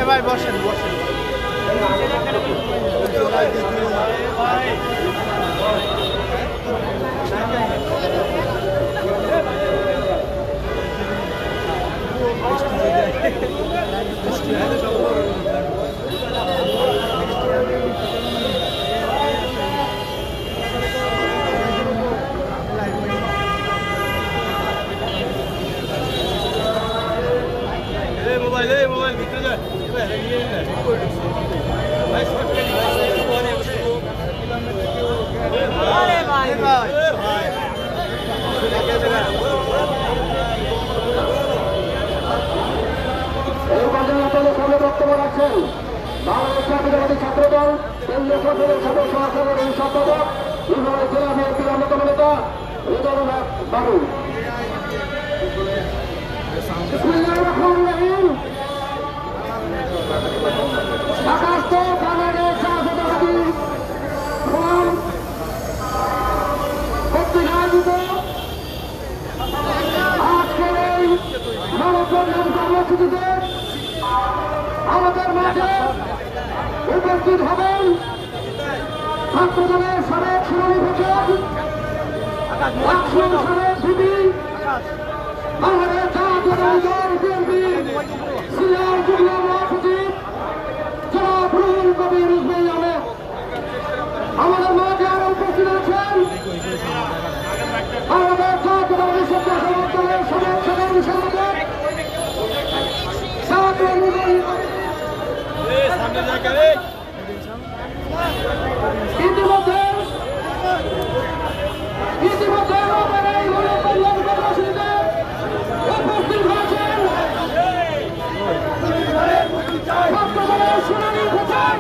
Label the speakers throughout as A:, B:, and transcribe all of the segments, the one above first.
A: ভাই বসেন বসেন মোবাইল ভিতরে যায়
B: বক্তব্য রাখছেন বাংলাদেশ জাতীয়তাবাদী ছাত্রদল কেন্দ্রীয় সংসদের সদস্য আসনের এই সম্পাদক বিভাগের জেলা বিএনপির অন্যতম নেতা রেজাউল হক বাবু। আজকের এই মানববন্ধন কর্মসূচিতে আমাদের মাঝে উপস্থিত হবেন ছাত্রদলের সাবেক শিরোমণি সাবেক ভিপি বাংলাদেশ জাতীয়তাবাদী দল বিএনপি সিনিয়র যুগ্ম মহাসচিব জনাব রুহুল কবির রিজভী আহমেদ। আমাদের মাঝে আরো উপস্থিত আছেন বাংলাদেশ জাতীয়তাবাদী স্বেচ্ছাসেবক দলের সাবেক সাধারণ সম্পাদক ইতিমধ্যে আমাদের এই মানববন্ধন কর্মসূচিতে উপস্থিত হয়েছেন ছাত্রদলের শুনানি প্রচার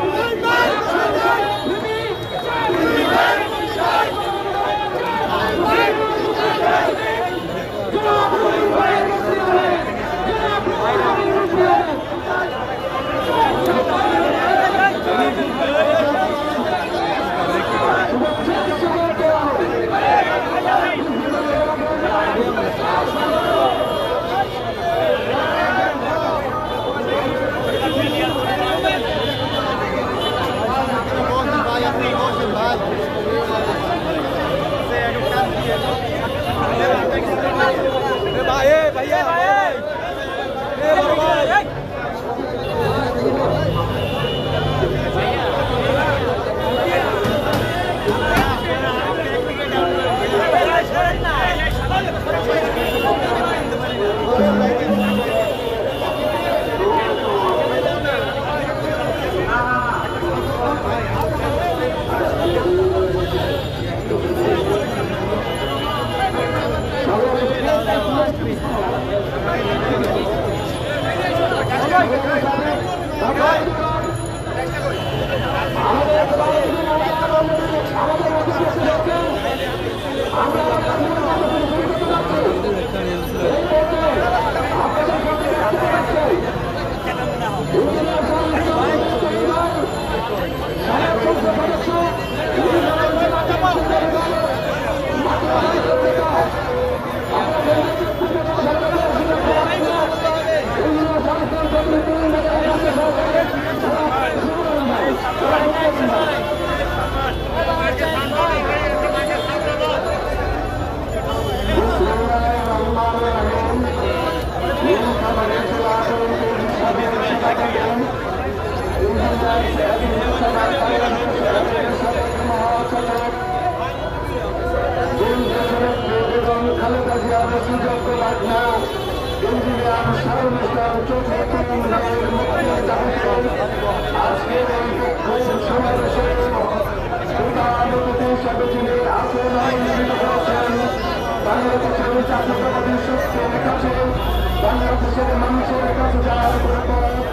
B: বাংলাদেশের মানুষের কাছে যাওয়ার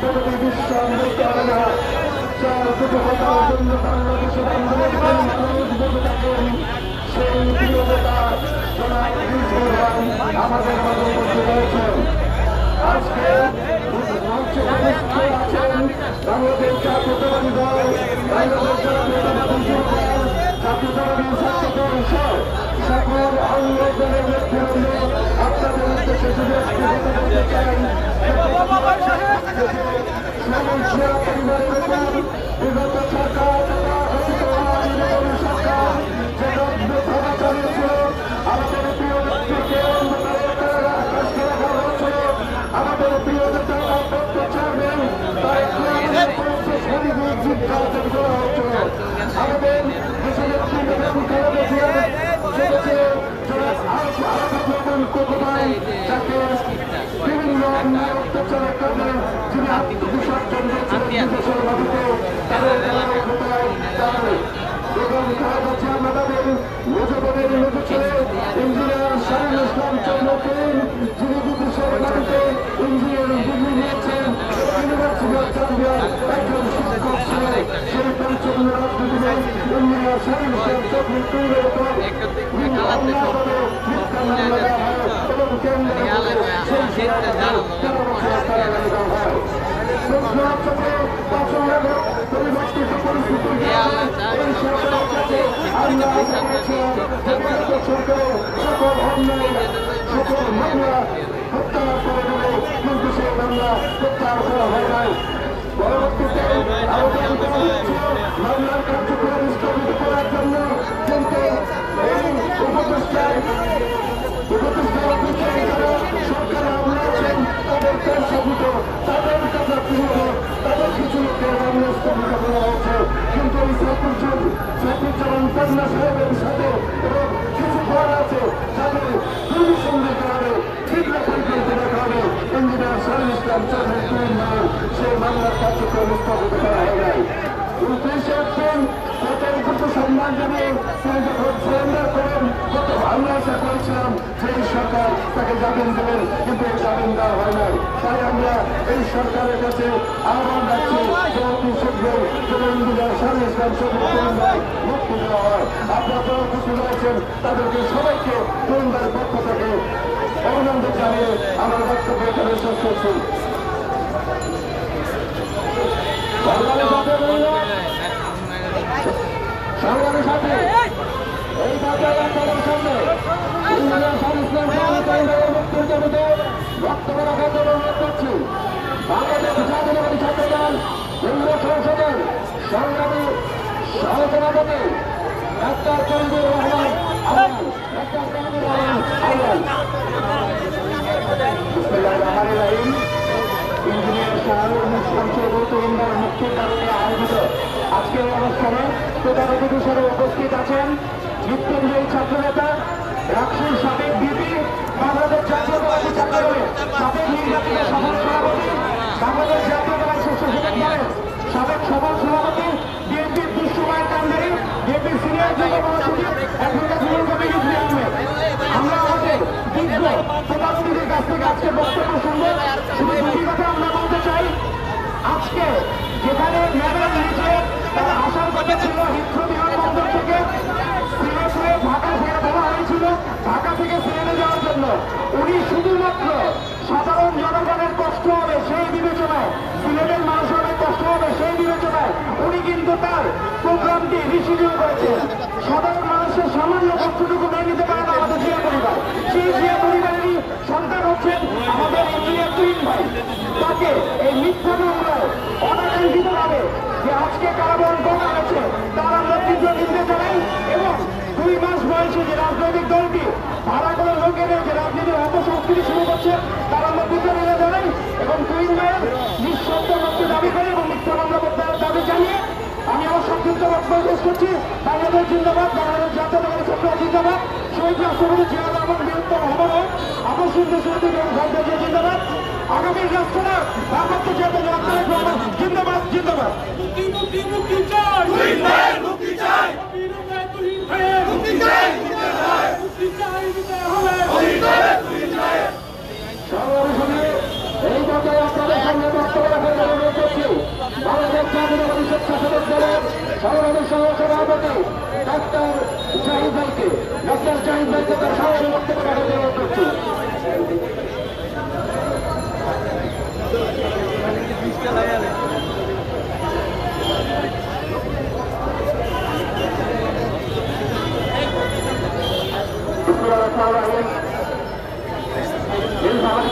B: পরে বিশ্ব বাংলাদেশের আমাদের মধ্যে রয়েছেন। আজকে বাংলাদেশ জাতীয়তাবাদী দল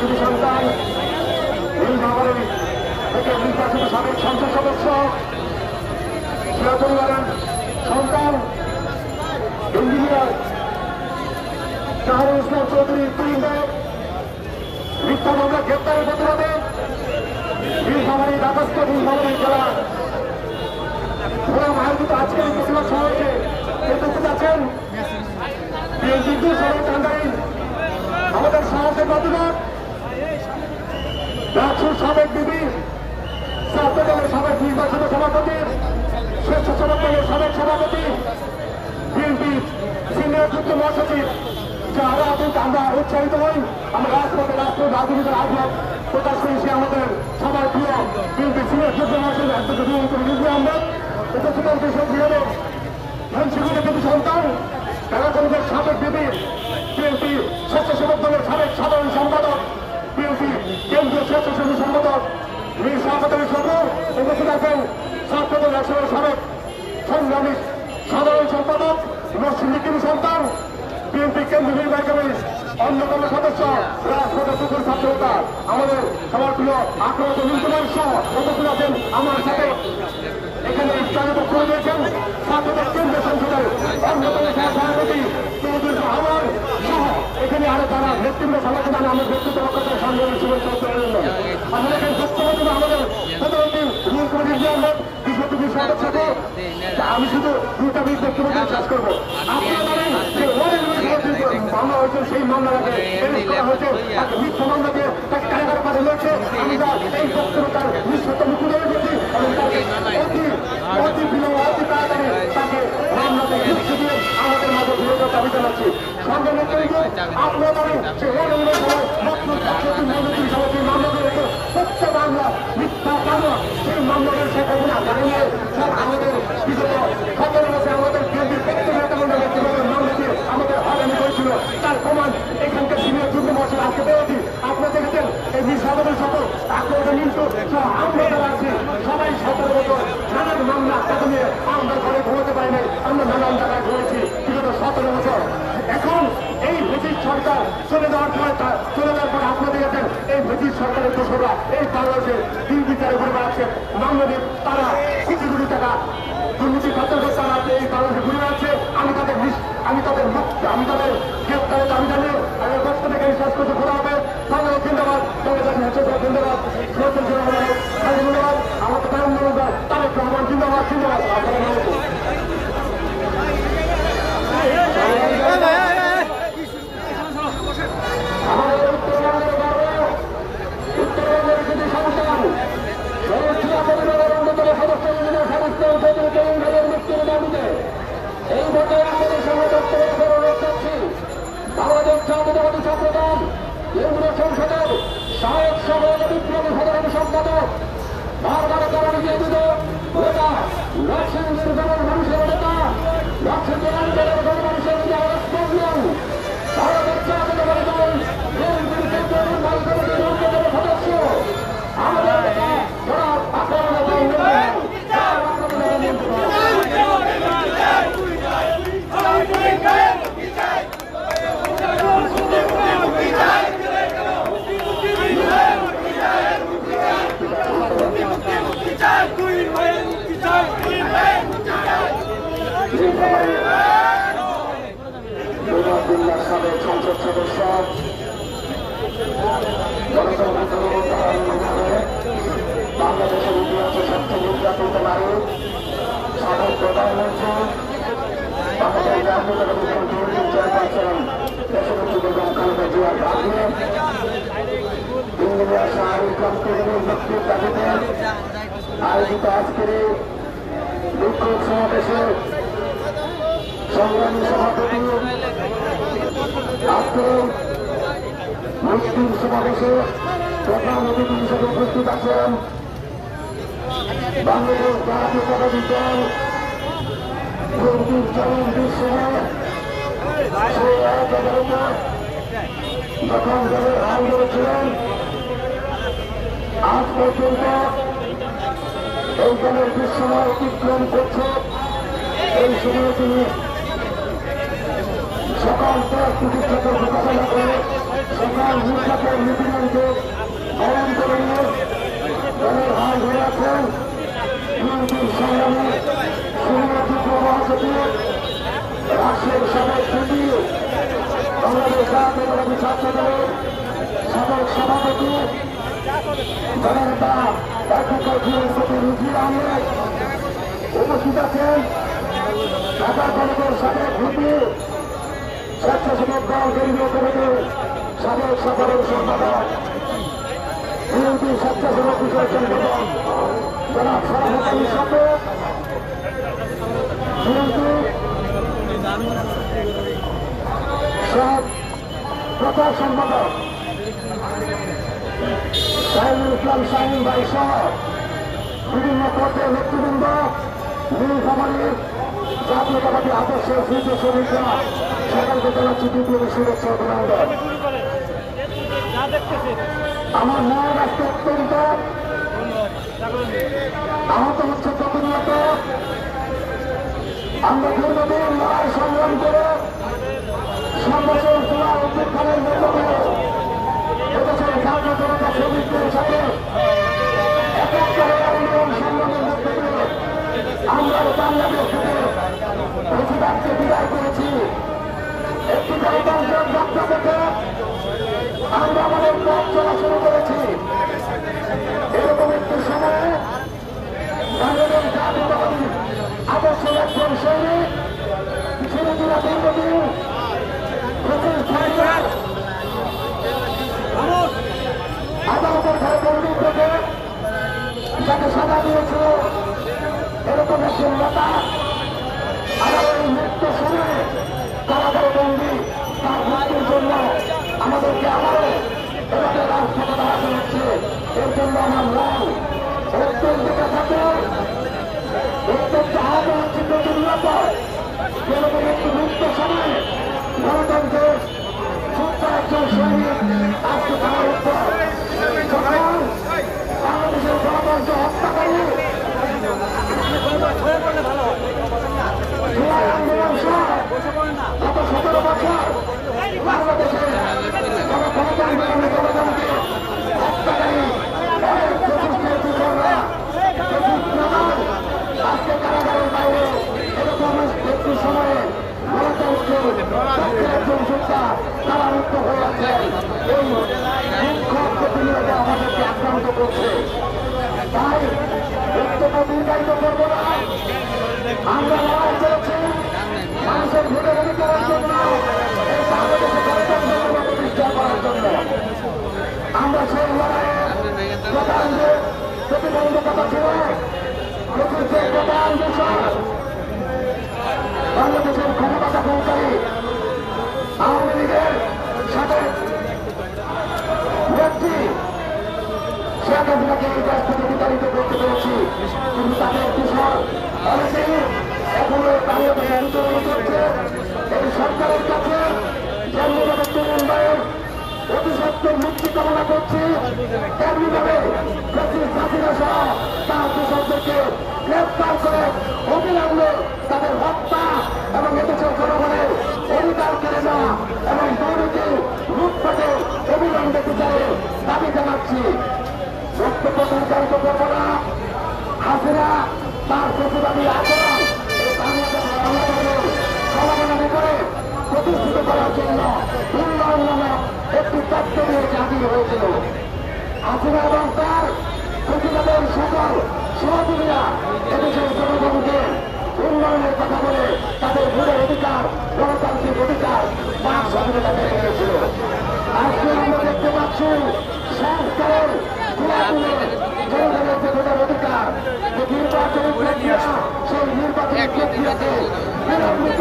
B: এই গ্রেপ্তারের প্রতিবাদে নীলফামারী ঢাকাস্থ নীলফামারী জেলা ফোরাম আয়োজিত আজকের এই প্রতিবাদ সমাবেশে উপস্থিত আছেন বিএনপির সবাই কান্ডারি আমাদের সাহসের প্রতিবাদ রাজসুর সাবেক বিবি ছাত্র দলের সাবেক নির্বাচিত সভাপতি স্বেচ্ছাসেবক দলের সাবেক সভাপতি বিএনপি সিনিয়র যুগ্ম মহাসচিব যারা আমরা উৎসাহিত হই আমরা রাজপথে রাজনীতির আগ্রহ প্রকাশ করেছি আমাদের সবার প্রিয় বিএনপি সিনিয়র যুগ্ম মহাসচিব আহমেদ উপস্থিত কৃষক বিভাগের ধনশিশুদের প্রতি সন্তান ঢাকা সাবেক বিবি বিএনপি স্বেচ্ছাসেবক দলের সাবেক সাধারণ সম্পাদক বিএনপি কেন্দ্রীয় স্বেচ্ছাসেবী সম্পাদক মীর শাহাদাত আলী সবু উপস্থিত আছেন ছাত্রদল একশোর সাবেক সংগ্রামী সাধারণ সম্পাদক নসিদ্দিন সন্তান বিএনপি কেন্দ্রীয় নির্বাহী কমিটির অন্যতম সদস্য রাজপথে পুকুর ছাত্রতা আমাদের সবার প্রিয় আক্রমণ নির্বাচন সহ উপস্থিত আছেন আমার সাথে এখানে ইফতারের বক্তব্য দিয়েছেন ছাত্রদল কেন্দ্রীয় সংসদের অন্যতম সভাপতি চৌধুরী রহমান সহ এখানে আরো তারা নেতৃত্ব সমাজে আমাদের ব্যক্তিত্ব রক্ষার সংগ্রামী শুভেচ্ছা আসলে এখানে বক্তব্য দেবো আমাদের প্রধানমন্ত্রী রুল কমিটির চেয়ারম্যান বিশ্ববিদ্যালয় সদস্যকে আমি শুধু দুটা মিনিট বক্তব্য দিয়ে শেষ করবো আপনারা জানেন যে মামলা হয়েছে সেই মামলাটাকে করা হয়েছে তাকে মিথ্যা মামলাকে তাকে কারাগারে পাঠানো হয়েছে আমরা এই বক্তব্য তার নিঃশত মুকুল হয়ে গেছি এবং তাকে অতি বিলম্ব অতি তাড়াতাড়ি তাকে মামলা থেকে মুক্তি দিয়ে আমাদের মাঝে ফিরে যাওয়ার দাবি জানাচ্ছি সংগ্রামের জন্য আপনারা জানেন যে মাত্র 403 সবাই সেই মামলা করেছে সত্য মামলা মিথ্যা মামলা সেই মামলার সেখানে না জানিয়ে আমাদের বিগত 17 বছর আমাদের বিএনপির প্রত্যেক নেতা মন্ডলের মামলা দিয়ে আমাদের হয়রানি করেছিল তার প্রমাণ এখানকার সিনিয়র যুগ্ম মহাসচিব আজকে পেয়েছি আপনারা দেখেছেন এই নিঃস্বাদের সকল আক্রমণ কিন্তু আমরা যারা আছি সবাই 17 বছর নানান মামলা তাকে নিয়ে আমরা ঘরে ঘুমাতে পারি নাই আমরা নানান জায়গায় ঘুরেছি বিগত 17 বছর এখন এই ব্রিটিশ সরকার চলে যাওয়ার পরে আপনারা দেখেছেন এই ব্রিটিশ সরকারের দোষরা এই বাংলাদেশে দিন বিচারে ঘুরে বেড়াচ্ছে মামলা দিয়ে তারা কোটি কোটি টাকা দুর্নীতি খাতের তারা এই বাংলাদেশে ঘুরে বেড়াচ্ছে আমি তাদের গ্রেপ্তারের দাবি জানিয়ে আমি বক্তব্য থেকে শেষ করতে ঘোরা হবে বাংলাদেশ জিন্দাবাদ জিন্দাবাদ ধন্যবাদ আমাদের তারেক রহমান জিন্দাবাদ জিন্দাবাদ আমাদের উত্তরবঙ্গের যদি সন্তান পরিবারের অন্যতম সদস্য মুক্তির দাবিতে এই ভোটে আমাদের সঙ্গে বক্তব্য অনুরোধ করছি বাংলাদেশ জাতীয়তাবাদী ছাত্রদল কেন্দ্রীয় সংসদের সাবেক সভাপতি বিপ্লবী সাধারণ সম্পাদক বারবার তারা নিজের নেতা নরসিংদীর জেলার মানুষের নেতা নরসিংদী অঞ্চলের মানুষের স্পন্দন ভারতের জাতীয়তাবাদী দল বিএনপির কেন্দ্রীয় নির্বাহী কমিটির অন্যতম সদস্য আমাদের নেতা যারা সাবেক সংসদ সদস্য বাংলাদেশের ইতিহাসে সবচেয়ে নির্যাতিত নারী সাবেক প্রধানমন্ত্রী বাংলাদেশ জাতীয়তাবাদী দল চেয়ারপারসন দেশনেত্রী বেগম খালেদা জিয়ার ভাগ্নে ইঞ্জিনিয়ার শাহরুখ খানকে মুক্তির দাবিতে আয়োজিত আজকের বিক্ষোভ সমাবেশে সংগ্রামী সভাপতি আজকে মুসলিম সমাবেশে প্রধান অতিথি হিসেবে উপস্থিত আছেন বাংলাদেশ জাতীয়তাবাদী দল বিএনপির চরম বিশ্বনাথ যখন দলের হাল ধরেছিলেন আজ পর্যন্ত এই দলের বিশ্বময় অতিক্রম করছে এই সময়ে তিনি সকল প্রতিষ্ঠাকে মোকাবেলা করে সকল নির্বাচন নীতিমানকে বরণ করে নিয়ে দলের হাল ধরে আছেন বিএনপির সংগ্রামী সিনিয়র যুগ্ম মহাসচিব রাষ্ট্রের সাবেক সচিব বাংলাদেশ জাতীয়তাবাদী ছাত্র দলের সাবেক সভাপতি জনতা রুজির আহমেদ উপস্থিত আছেন। ঢাকা কলেজের সাবেক ভিপি, স্বেচ্ছাসেবক দল কেন্দ্রীয় কমিটির সাবেক সাধারণ সম্পাদক, বিএনপি স্বেচ্ছাসেবক বিষয় সম্পাদক জনাব শরাফত আলী সাবেক, বিএনপি সব প্রচার সম্পাদক শাহিনুল ইসলাম শাহিন ভাই সহ বিভিন্ন পর্যায়ের নেতৃবৃন্দ, নীলফামারীর জাতীয়তাবাদী আদর্শের সূর্য শ্রমিকরা সকলকে জানাচ্ছি দ্বিতীয় শুভেচ্ছা অভিনন্দন। আমার ন্যায় রাষ্ট্র অত্যন্ত আহত হচ্ছে প্রতিনিয়ত। আমরা দীর্ঘদিন লড়াই সংগ্রাম করে সর্বশেষ জুলাই অভ্যুত্থানের মধ্য দিয়ে এদেশের ছাত্র জনতা শ্রমিকদের সাথে একাত্তরের আন্দোলন সংগ্রামের মধ্যে দিয়ে আমরা বাংলাদেশ থেকে বেশিরভাগকে বিদায় করেছি। একটি গণতন্ত্রের যাত্রা থেকে আমরা আমাদের পথ চলা শুরু করেছি। এরকম একটি সময়ে বাংলাদেশ জাতীয়তাবাদী আদর্শের একজন সৈনিক সিরাজুল্লাহ দীর্ঘদিন আদালতের ঘরে বন্দী থেকে যাকে সাজা দিয়েছিল এরকম একজন নেতা আবার এই মৃত্যু সময়ে কারাগারে বন্দী, তার মৃত্যুর জন্য আমাদেরকে আবারও এভাবে রাজপথে দাঁড়াতে হচ্ছে। এর জন্য আমার মন অত্যন্ত ব্যথাতে, অত্যন্ত আহত হচ্ছে প্রতিনিয়ত। এরকম একটি মৃত্যু সময়ে গণতন্ত্রের ছোট্ট একজন সৈনিক আজকে তার উত্তর যখন বাংলাদেশের গণতন্ত্র হত্যাকারী আন্দোলন সহ গত 17 বছর বাংলাদেশে গণতন্ত্রকে হত্যাকারী অনেক প্রতিষ্ঠিত তুলনা আজকে কারাগারের বাইরে এরকম একটি সময়ে একজন যোদ্ধা তারা মুক্ত হয়ে আছেন। এই শিক্ষক প্রতিনিয়ত আমাদেরকে আক্রান্ত করছে। তাই বক্তব্য দীর্ঘায়িত করবো না। আমরা লড়াই করেছি মানুষের ভোটের অধিকারের জন্য, এই বাংলাদেশে গণতন্ত্র প্রতিষ্ঠা করার জন্য। আমরা সেই লড়াইয়ের প্রধান যে প্রতিবন্ধকতা ছিল, যে প্রধান বিষয় বাংলাদেশের ক্ষমতা দখলকারী আওয়ামী লীগের সাথে নেত্রী শেখ হাসিনাকে এই দেশ থেকে বিতাড়িত করতে পেরেছি। কিন্তু তাদের কিশোর অনেকেই এখনো বাংলাদেশে বিতরণ করছে। এই সরকারের কাছে জন্মগত তরুণ ভাইয়ের অতিসত্ত্বর মুক্তি কামনা করছি। তেমনিভাবে হাসিনা সহ তার কিশোরদেরকে গ্রেফতার করে অবিলম্বে তাদের হত্যা এবং এদেশের জনগণের অধিকার কেড়ে নেওয়া এবং দুর্নীতি লুটপাটে অবিলম্বে বিচারের দাবি জানাচ্ছি। বক্তব্য নির্ধারিত করবো না। হাসিনা তার প্রতিবাদী আচরণ এই বাংলাদেশের সমাধানের উপরে প্রতিষ্ঠিত করার জন্য উন্নয়ন নামক একটি তত্ত্ব নিয়ে হাজির হয়েছিল। হাসিনা এবং তার প্রতিবাদের সকল সহযোগীরা এদেশের জনগণকে উন্নয়নের কথা বলে তাদের ভোটের অধিকার, গণতান্ত্রিক অধিকার, তার স্বাধীনতা মেনে নিয়েছিল। আজকে আমরা দেখতে পাচ্ছি সংস্কারের জনগণের যে ভোটের অধিকার, যে নির্বাচনের প্রক্রিয়া, সেই নির্বাচনের প্রক্রিয়াকে বিলম্বিত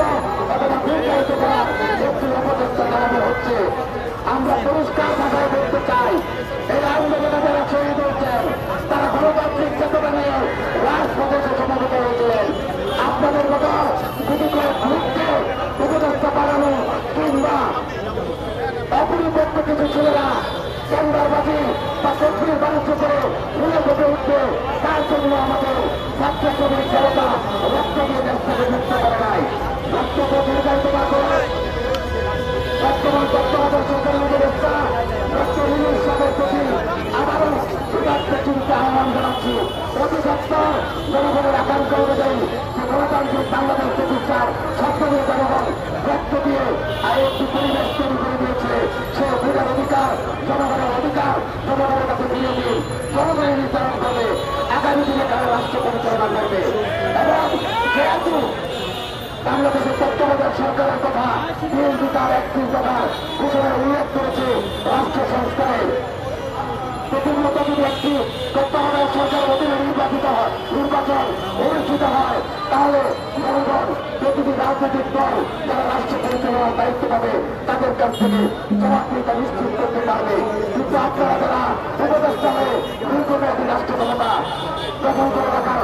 B: অথবা দীর্ঘায়িত করার একটি অপচেষ্টা চালানো হচ্ছে। আমরা পরিষ্কার ভাষায় বলতে চাই, এই আন্দোলনে যারা শহীদ হয়েছেন তারা গণতান্ত্রিক চেতনা নিয়ে রাজপথে সমাবেত হয়েছিলেন। আপনাদের মতো যদি করে ঘুরতে উপদেষ্টা বাড়ানো কিংবা অপরিপক্ষ কিছু ছেলেরা টেন্ডারবাজি বা চক্রির বাণিজ্য করে ভুলে ঘটে উঠবে, তার জন্য আমাদের ছাত্র শ্রমিক জনতা রক্ত দিয়ে দেশ থেকে মুক্ত করে নাই। বক্তব্য নির্ধারিত না করে বর্তমান তত্ত্বাবধায়ক সরকারের উপদেষ্টা ডক্টর ইউনূস সাহেবের প্রতি আবারও বিরাটকে চিন্তা আহ্বান জানাচ্ছি। অতি সত্ত্বর জনগণের আকাঙ্ক্ষা অনুযায়ী যে গণতান্ত্রিক বাংলাদেশ প্রতিষ্ঠার স্বপ্ন নিয়ে জনগণ রক্ত দিয়ে আর একটি পরিবেশ তৈরি করে দিয়েছে, সে ভোটের অধিকার, জনগণের অধিকার জনগণের কাছে দিয়ে দিন। বাংলাদেশের তত্ত্বাবধায়ক সরকারের কথা বিএনপি তার একটি কথা ঘোষণায় উল্লেখ করেছে রাষ্ট্র সংস্কারে। প্রতিনিয়ত যদি একটি তত্ত্বাবধায়ক সরকারের অধীনে নির্বাচন অনুষ্ঠিত হয় তাহলে জনগণ প্রতিটি রাজনৈতিক দল যারা রাষ্ট্র পরিচালনার দায়িত্ব পাবে তাদের কাছ থেকে জবাবদিহিতা নিশ্চিত করতে পারবে। কিন্তু আপনারা যারা উপদেষ্টা হয়ে দীর্ঘমেয়াদী রাষ্ট্র ক্ষমতা দখল করে রাখার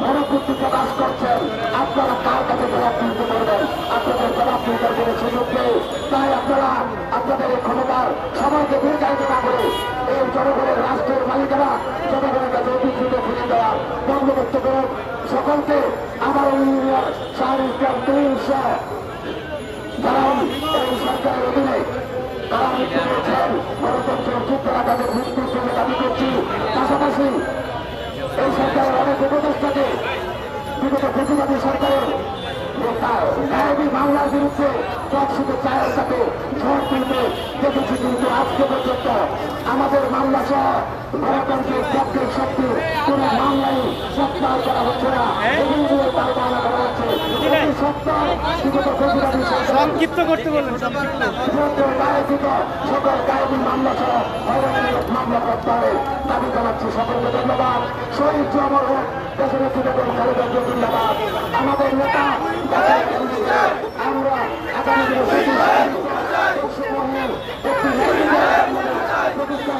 B: মনোবৃত্তি প্রকাশ করছেন, আপনারা কার কাছে জবাবদিহিত করবেন? আপনাদের জবাবদিহিতার কোনো সুযোগ নেই। তাই আপনারা আপনাদের এই ক্ষমতার সবাইকে দীর্ঘায়িত না করে এই জনগণের রাষ্ট্রের মালিকানা জনগণের কাছে অতি দ্রুত ফিরে দেওয়ার বন্দোবস্ত করুন। সকলকে আবার ইউনিয়ন শাহরুখ ইসলাম সহ যারা এই সরকারের অধীনে তারা মৃত্যু পেয়েছেন গণতন্ত্রের যুদ্ধরা তাদের মৃত্যুর জন্য দাবি করছি। পাশাপাশি এই সরকারের অনেক উপদেষ্টাকে বিগত প্রতিবাদী সরকারের গায়েবী মামলার বিরুদ্ধে চকশুধু চায়ের সাথে ঝড় তুলতে দেখেছি, কিন্তু আজকে পর্যন্ত আমাদের মামলা সহ গণতন্ত্রের পক্ষের শক্তি কোন মামলাই প্রত্যাহার করা হচ্ছে না, এগুলো তালবাহানা করা হচ্ছে। এই সত্য বিগত প্রতিবাদী
A: সংক্ষিপ্ত করতে বললেন
B: সকল গায়েবী মামলা সহ হয়রানিমূলক মামলা প্রত্যাহারের দাবি জানাচ্ছি। সকলকে ধন্যবাদ। শহীদ অমর হোক দেশের বেগম খালেদা জিয়া জিন্দাবাদ। আমাদের নেতা আমরা আগামী দিনে প্রতিষ্ঠান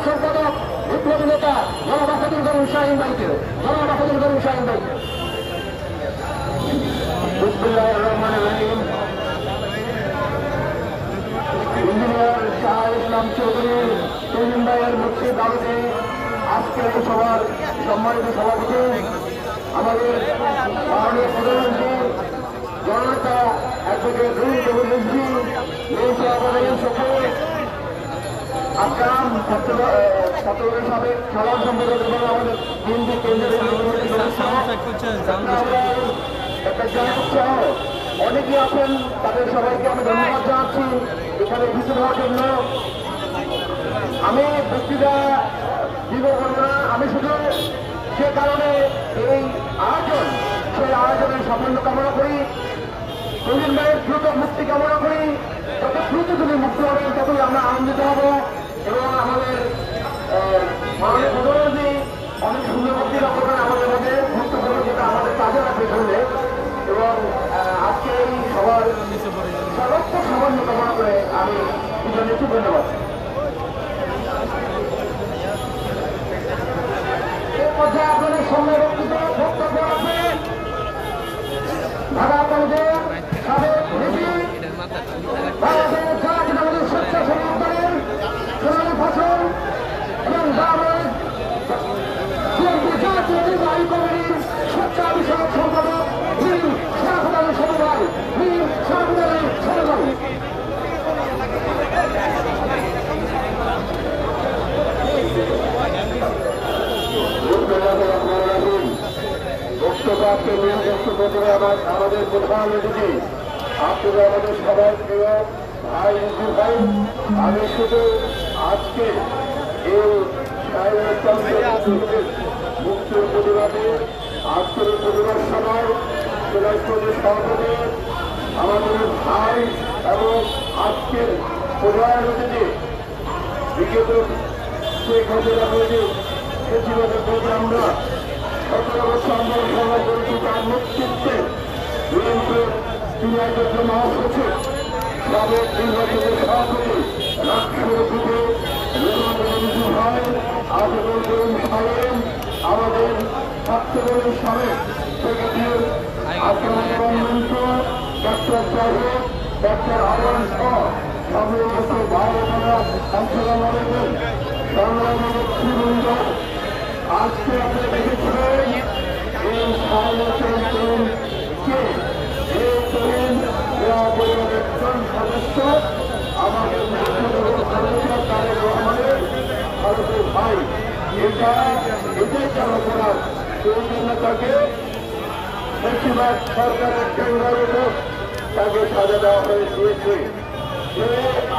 B: সম্পাদক বিপ্লবী নেতা জনাব আসাদুল করিম শাহীন ভাইকে বিসমিল্লাহির রহমানির রহিম। ইঞ্জিনিয়ার শাহ ইসলাম চৌধুরী তৈরিম ভাইয়ের মুক্তির দাবিতে আজকের এই সভার সম্মানিত সভাপতি আমাদের মাননীয় প্রধানমন্ত্রী জননেতা অ্যাডভোকেট আকরাম ছাত্রদের সাবেক সাধারণ সম্পাদক এবং আমাদের বিএনপি কেন্দ্রের অনেকেই আছেন, তাদের সবাইকে আমি ধন্যবাদ জানাচ্ছি এখানে উপস্থিত হওয়ার জন্য। আমি বক্তৃতা দিব না, আমি শুধু যে কারণে এই আয়োজন সেই আয়োজনের সাফল্য কামনা করি, তৈরিম ভাইয়ের দ্রুত মুক্তি কামনা করি। যত দ্রুত তিনি মুক্তি হবেন ততই আমরা আনন্দিত হব এবং আমাদের মাননীয় প্রধানমন্ত্রী অনেক সুন্দর বক্তৃতা করবেন আমাদের মধ্যে গুরুত্বপূর্ণ যেটা আমাদের কাজে রাখবে শুনলে। এবং আজকে এই সবার সর্বাত্মক সামান্য কামনা করে আমি একটু ধন্যবাদ। এই পর্যায়ে আপনাদের সামনে বক্তব্য আছে ঢাকা কলেজের সাবেক ভিপি ভারতের জাতীয় আমাদের স্বেচ্ছাসেবক দলের সোনালী ফসল এবং বাংলাদেশ জাতীয় নির্বাহী কমিটির শিক্ষা বিষয়ক সম্পাদক বীর শাহরুখ আলী সমবায় বীর শাহরুখ আলী সমবায়। বক্তব্যকে নির্দিষ্ট করে আমাদের প্রধান অতিথি আপনারা আমাদের সবার প্রিয় ভাই ভাই, আমি শুধু আজকে এই মুক্তির প্রতিবাদে আজকের প্রতিবাদ সভায় সিরাজগঞ্জের সভাপতি আমাদের ভাই এবং আজকের প্রধান অতিথি বিগত শেখ হাসিনা বেশিরভাগের প্রতি আমরা 17 বছর আন্দোলন সংগ্রাম করেছি, তার নেতৃত্বে তিনি একজন মহাসচিব সাবেক নির্বাচনের সভাপতি রাষ্ট্রপতি ভাই আজমল করিম সাহেব, আমাদের ছাত্রদলের সাবেক সেক্রেটারি আক্রমণ মন্ত্র ডক্টর জাভেদ, ডক্টর আলম সহ সমবেত ভাই বোনেরা আসসালামু আলাইকুম। সংগ্রামী নেতৃবৃন্দ, আজকে আপনি দেখেছিলেন এই কে এই তরুণ পরিবারের একজন সদস্য আমাদের তারেক রহমানের ভারতের ভাই এটাই কেন অপরাধ? সেই জন্য তাকে বেশিরভাগ সরকারের কেন্দ্র তাকে সাজা দেওয়া হয়ে দিয়েছে। সে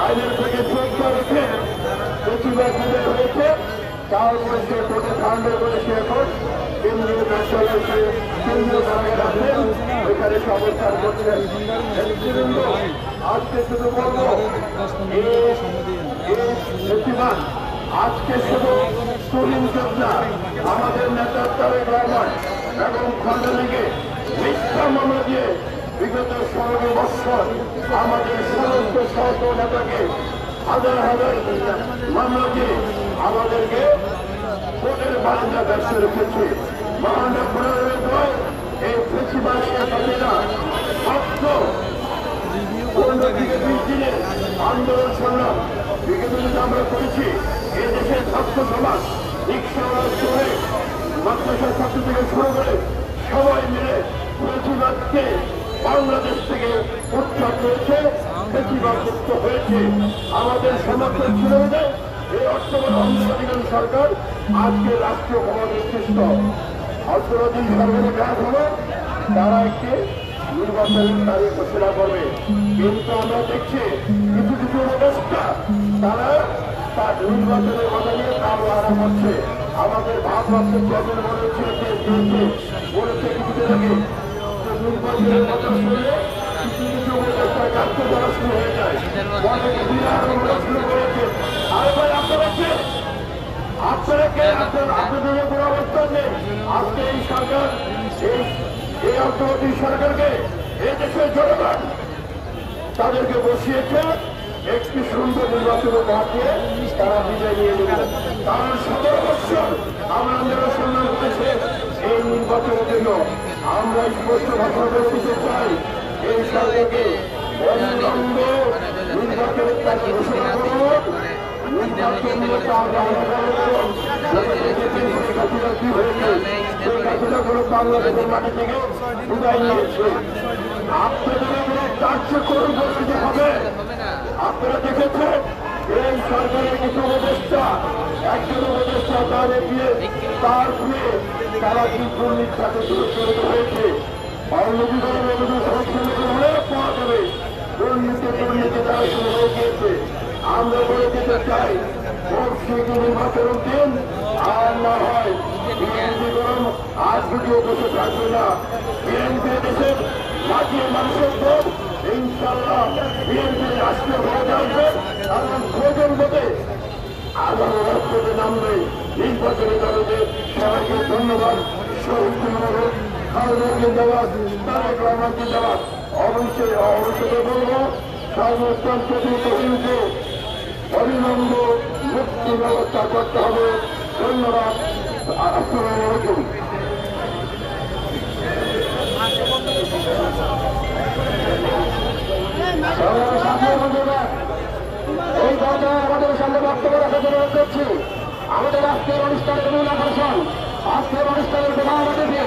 B: আইনের থেকে শ্রদ্ধা রেখে বেশিরভাগ হয়েছে, তারপরে সে কোর্টে সারেন্ডার করে সে এখন কেন্দ্রীয় কার্যালয়ে কেন্দ্রীয় কারাগারে আছেন, ওইখানে অবস্থান করছেন। আজকে শুধু বলবো বেশিরভাগ আজকে শুধু তরুণ যোদ্ধা আমাদের নেতা তারেক রহমান এবং খণ্ডলীগে মিথ্যা মামলা দিয়ে বিগত 16 বছর আমাদের সমস্ত সহ নেতাকে হাজার হাজার মামলা দিয়ে আমাদেরকে কোর্টের বারান্দা ব্যস্ত রেখেছে। এই প্রেসিডেন্ট শেখ হাসিনা মাত্র 15 থেকে 20 দিনের আন্দোলন সংগ্রাম বিগত দিনে আমরা করেছি। এই দেশের ছাত্র সমাজ, রিক্সাওয়ালা, শ্রমিক, মাদ্রাসা ছাত্র থেকে শুরু করে সবাই মিলে প্রতিবাদকে বাংলাদেশ থেকে উৎখাত হয়েছে, প্রতিবাদ মুক্ত হয়েছে। আমাদের সমর্থন ছিল না এই অর্থবল অন্তর্বর্তীকালীন সরকার আজকে রাষ্ট্রীয় ক্ষমতা উৎকৃষ্ট অন্তর্বর্তী সরকারের কাজ হলো তারা একটি নির্বাচনের তারিখ ঘোষণা করবে। কিন্তু আমরা দেখছি কিছু কিছু উপদেষ্টা তারা তার নির্বাচনের কথা নিয়ে তার আড়া করছে। আমাদের ভারতবর্ষের চেয়ারম্যান বলেছে কিছুদিন আগে নির্বাচনের কথা শুনলে কিছু কিছু উপদেষ্টার কাজ করা শুরু হয়ে যায়। শুরু করেছে। আরে ভাই আপনারা আপনাদের কোনো অবস্থান নেই। আজকে এই সরকার এই অর্থনৈতিক সরকারকে এই দেশের জনগণ তাদেরকে বসিয়েছে একটি সুন্দর নির্বাচন উপহার দিয়ে তারা বিজয় নিয়ে নেবে। কারণ 17 বছর আমরা আন্দোলন সংগ্রাম করেছে এই নির্বাচনের জন্য। আমরা স্পষ্ট ভাষা বলে দিতে চাই এই সরকারকে অবিলম্ব নির্বাচনের কাজ ঘোষণা করুন। বাংলাদেশের মাটি থেকে বিদায় নিয়েছে। আপনাদের কার্যক্রম করতে হবে। আপনারা দেখেছেন এই সরকারের কিছু উপদেষ্টা একজন উপদেষ্টা তাদের দিয়ে তার দিয়ে তারা কি দুর্নীতির সাথে জড়িত হয়েছে। অন্যদিকের অভিযোগ সংশোধন হলে পাওয়া যাবে দুর্নীতি তারা শুরু হয়ে গিয়েছে। আমরা বলে দিতে চাই খুব শীঘ্র নির্বাচন দিন আর না হয় বিএনপি গরম আজ যদিও বসে থাকবে না। বিএনপি দেশের জাতীয় মানুষের ভোট ইনশাল্লাহ বিএনপি রাষ্ট্রীয় ভোট আসবে। কারণ প্রয়োজন বোধে আগামী রাষ্ট্রতে নামবে নির্বাচনী দলকে। সবাইকে ধন্যবাদ। শহীদ খালেদা জিন্দাবাদ, তারেক রহমান জিন্দাবাদ। অবশ্যই বলবো সর্বতন্ত্রকে অবিলম্ব মুক্তি ব্যবস্থা করতে হবে। ধন্যবাদ। আসসালামু আলাইকুম। এই পর্যায়ে আমাদের সামনে বক্তব্য রাখার জন্য অনুরোধ করছি আমাদের আজকের অনুষ্ঠানের মূল আকর্ষণ, আজকের অনুষ্ঠানের প্রধান অতিথি